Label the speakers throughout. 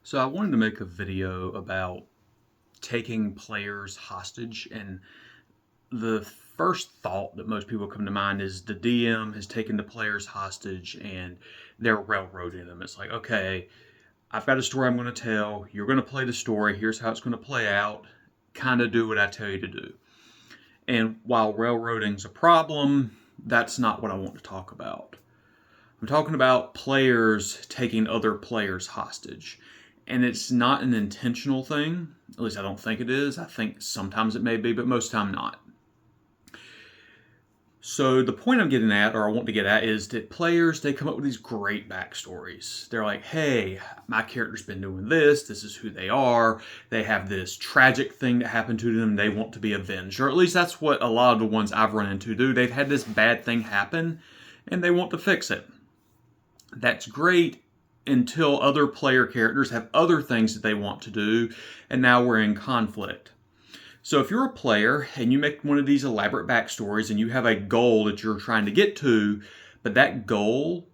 Speaker 1: So I wanted to make a video about taking players hostage, and the first thought that most people come to mind is the DM has taken the players hostage and they're railroading them. It's like, okay, I've got a story I'm going to tell. You're going to play the story. Here's how it's going to play out. Kind of do what I tell you to do. And while railroading's a problem, that's not what I want to talk about. I'm talking about players taking other players hostage. And it's not an intentional thing. At least I don't think it is. I think sometimes it may be, but most of the time not. So the point I'm getting at, or I want to get at, is that players, they come up with these great backstories. They're like, hey, my character's been doing this. This is who they are. They have this tragic thing that happened to them. They want to be avenged. Or at least that's what a lot of the ones I've run into do. They've had this bad thing happen, and they want to fix it. That's great until other player characters have other things that they want to do, and now we're in conflict. So if you're a player and you make one of these elaborate backstories and you have a goal that you're trying to get to, but that goal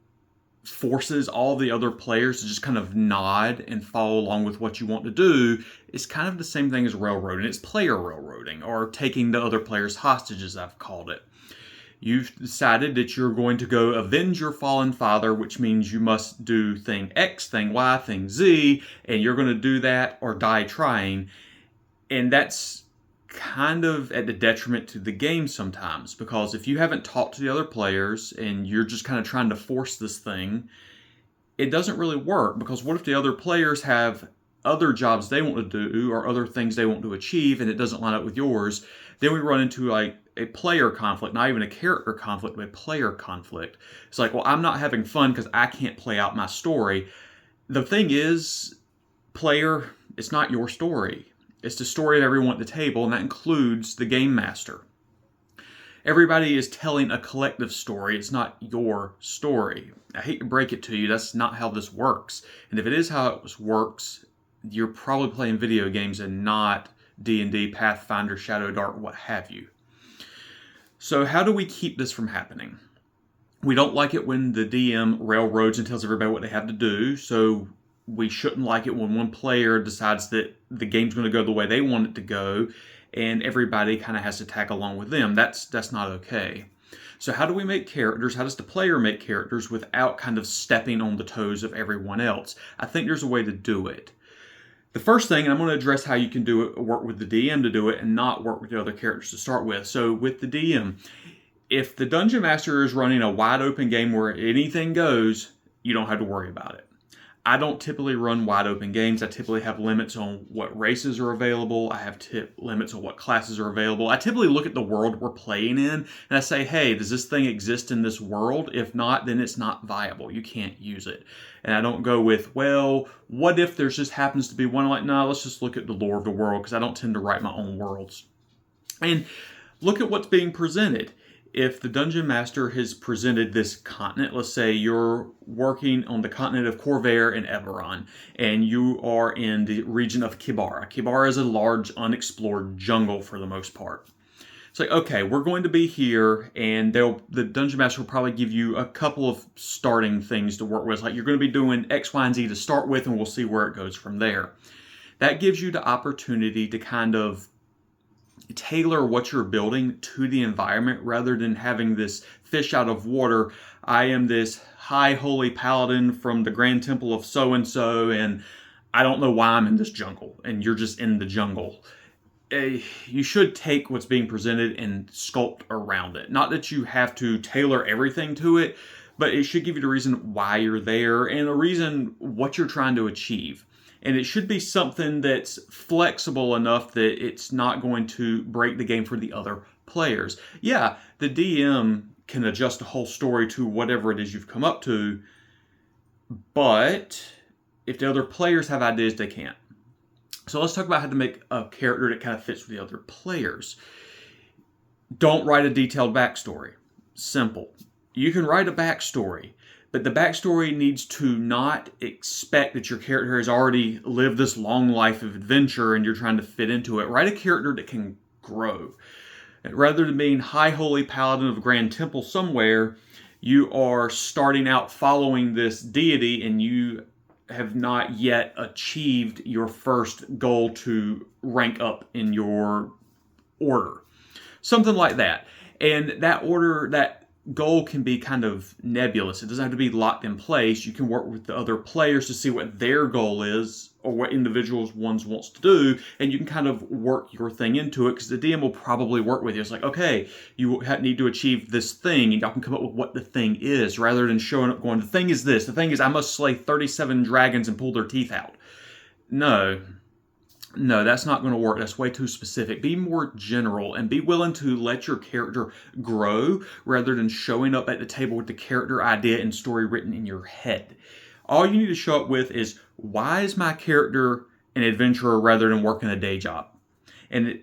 Speaker 1: forces all the other players to just kind of nod and follow along with what you want to do, it's kind of the same thing as railroading. It's player railroading, or taking the other players hostage, as I've called it. You've decided that you're going to go avenge your fallen father, which means you must do thing X, thing Y, thing Z, and you're going to do that or die trying. And that's kind of at the detriment to the game sometimes, because if you haven't talked to the other players and you're just kind of trying to force this thing, it doesn't really work, because what if the other players have other jobs they want to do or other things they want to achieve and it doesn't line up with yours? Then we run into like a player conflict, not even a character conflict, but a player conflict. It's like, well, I'm not having fun because I can't play out my story. The thing is, player, it's not your story. It's the story of everyone at the table, and that includes the game master. Everybody is telling a collective story. It's not your story. I hate to break it to you, that's not how this works. And if it is how it works, you're probably playing video games and not D&D, Pathfinder, Shadow Dark, what have you. So how do we keep this from happening? We don't like it when the DM railroads and tells everybody what they have to do, so we shouldn't like it when one player decides that the game's going to go the way they want it to go, and everybody kind of has to tag along with them. That's not okay. So how do we make characters? How does the player make characters without kind of stepping on the toes of everyone else? I think there's a way to do it. The first thing, and I'm going to address how you can do it, work with the DM to do it and not work with the other characters to start with. So with the DM, if the Dungeon Master is running a wide open game where anything goes, you don't have to worry about it. I don't typically run wide open games. I typically have limits on what races are available. I have limits on what classes are available. I typically look at the world we're playing in and I say, hey, does this thing exist in this world? If not, then it's not viable. You can't use it. And I don't go with, well, what if there just happens to be one? Like, no, let's just look at the lore of the world, because I don't tend to write my own worlds. And look at what's being presented. If the Dungeon Master has presented this continent, let's say you're working on the continent of Corvair and Eberron, and you are in the region of Kibara. Kibara is a large, unexplored jungle for the most part. It's like, okay, we're going to be here, and the Dungeon Master will probably give you a couple of starting things to work with. Like, you're going to be doing X, Y, and Z to start with, and we'll see where it goes from there. That gives you the opportunity to kind of tailor what you're building to the environment, rather than having this fish out of water. I am this high holy paladin from the Grand Temple of so-and-so, and I don't know why I'm in this jungle, and you're just in the jungle. You should take what's being presented and sculpt around it. Not that you have to tailor everything to it, but it should give you the reason why you're there and a reason what you're trying to achieve. And it should be something that's flexible enough that it's not going to break the game for the other players. Yeah, the DM can adjust the whole story to whatever it is you've come up to, but if the other players have ideas, they can't. So let's talk about how to make a character that kind of fits with the other players. Don't write a detailed backstory. Simple. You can write a backstory, but the backstory needs to not expect that your character has already lived this long life of adventure and you're trying to fit into it. Write a character that can grow. Rather than being High Holy Paladin of Grand Temple somewhere, you are starting out following this deity, and you have not yet achieved your first goal to rank up in your order. Something like that. And that order, that goal can be kind of nebulous. It doesn't have to be locked in place. You can work with the other players to see what their goal is or what individuals ones wants to do, and you can kind of work your thing into it because the DM will probably work with you. It's like, okay, you need to achieve this thing, and y'all can come up with what the thing is rather than showing up going, the thing is this. The thing is I must slay 37 dragons and pull their teeth out. No, no, that's not going to work. That's way too specific. Be more general and be willing to let your character grow rather than showing up at the table with the character idea and story written in your head. All you need to show up with is, why is my character an adventurer rather than working a day job? And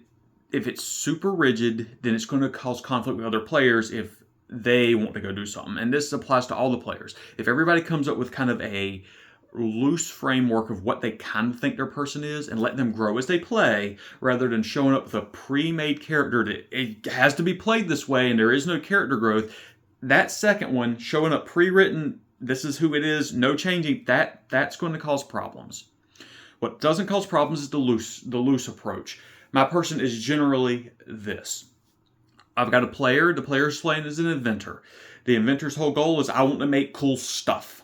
Speaker 1: if it's super rigid, then it's going to cause conflict with other players if they want to go do something. And this applies to all the players. If everybody comes up with kind of a loose framework of what they kind of think their person is and let them grow as they play rather than showing up with a pre-made character that it has to be played this way and there is no character growth, that second one, showing up pre-written, this is who it is, no changing, that's going to cause problems. What doesn't cause problems is the loose approach. My person is generally this. I've got a player, the player's playing as an inventor. The inventor's whole goal is, I want to make cool stuff.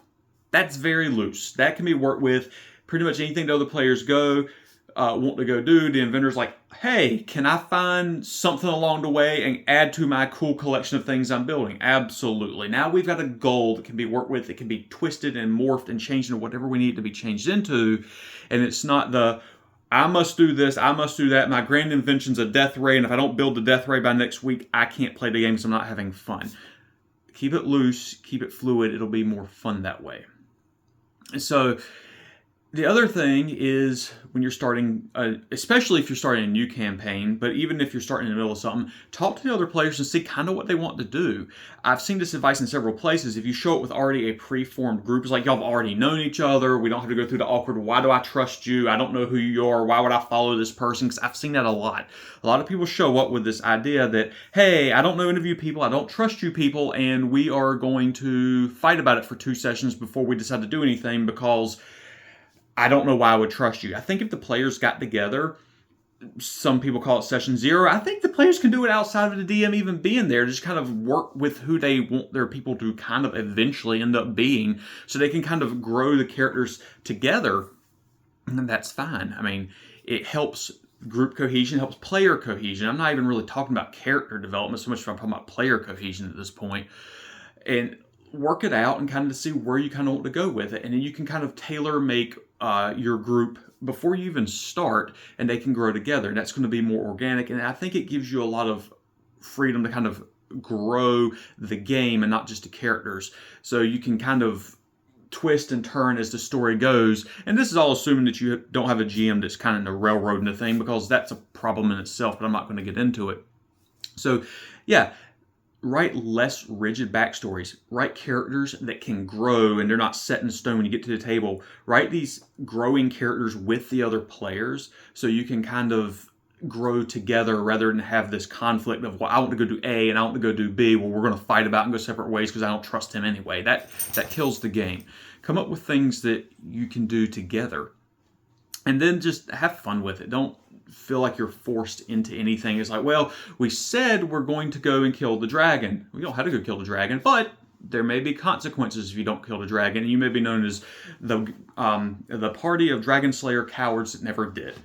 Speaker 1: That's very loose. That can be worked with pretty much anything the other players want to go do. The inventor's like, hey, can I find something along the way and add to my cool collection of things I'm building? Absolutely. Now we've got a goal that can be worked with. It can be twisted and morphed and changed into whatever we need it to be changed into. And it's not the, I must do this, I must do that. My grand invention's a death ray, and if I don't build the death ray by next week, I can't play the game because I'm not having fun. Keep it loose, keep it fluid. It'll be more fun that way. So the other thing is when you're starting, especially if you're starting a new campaign, but even if you're starting in the middle of something, talk to the other players and see kind of what they want to do. I've seen this advice in several places. If you show up with already a pre-formed group, it's like y'all have already known each other. We don't have to go through the awkward, why do I trust you? I don't know who you are. Why would I follow this person? Because I've seen that a lot. A lot of people show up with this idea that, hey, I don't know any of you people. I don't trust you people. And we are going to fight about it for 2 sessions before we decide to do anything because I don't know why I would trust you. I think if the players got together, some people call it session 0, I think the players can do it outside of the DM even being there. Just kind of work with who they want their people to kind of eventually end up being so they can kind of grow the characters together. And that's fine. I mean, it helps group cohesion, helps player cohesion. I'm not even really talking about character development so much as I'm talking about player cohesion at this point. And work it out and kind of see where you kind of want to go with it. And then you can kind of tailor make your group before you even start, and they can grow together. That's going to be more organic, and I think it gives you a lot of freedom to kind of grow the game and not just the characters. So you can kind of twist and turn as the story goes. And this is all assuming that you don't have a GM that's kind of railroading the thing, because that's a problem in itself, but I'm not going to get into it. So yeah, write less rigid backstories. Write characters that can grow and they're not set in stone when you get to the table. Write these growing characters with the other players so you can kind of grow together rather than have this conflict of, well, I want to go do A and I want to go do B. Well, we're going to fight about and go separate ways because I don't trust him anyway. That kills the game. Come up with things that you can do together. And then just have fun with it. Don't feel like you're forced into anything. It's like, well, we said we're going to go and kill the dragon. We don't have to go kill the dragon, but there may be consequences if you don't kill the dragon, and you may be known as the party of dragon slayer cowards that never did.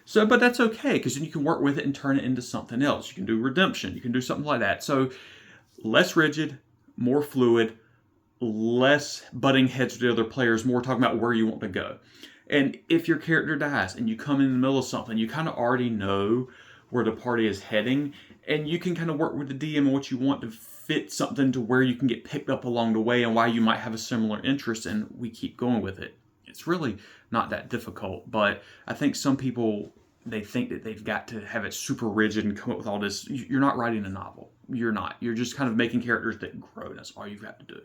Speaker 1: So, but that's okay, because then you can work with it and turn it into something else. You can do redemption. You can do something like that. So less rigid, more fluid, less butting heads with the other players, more talking about where you want to go. And if your character dies and you come in the middle of something, you kind of already know where the party is heading, and you can kind of work with the DM and what you want to fit something to where you can get picked up along the way and why you might have a similar interest, and we keep going with it. It's really not that difficult, but I think some people, they think that they've got to have it super rigid and come up with all this. You're not writing a novel. You're not. You're just kind of making characters that grow. That's all you've got to do.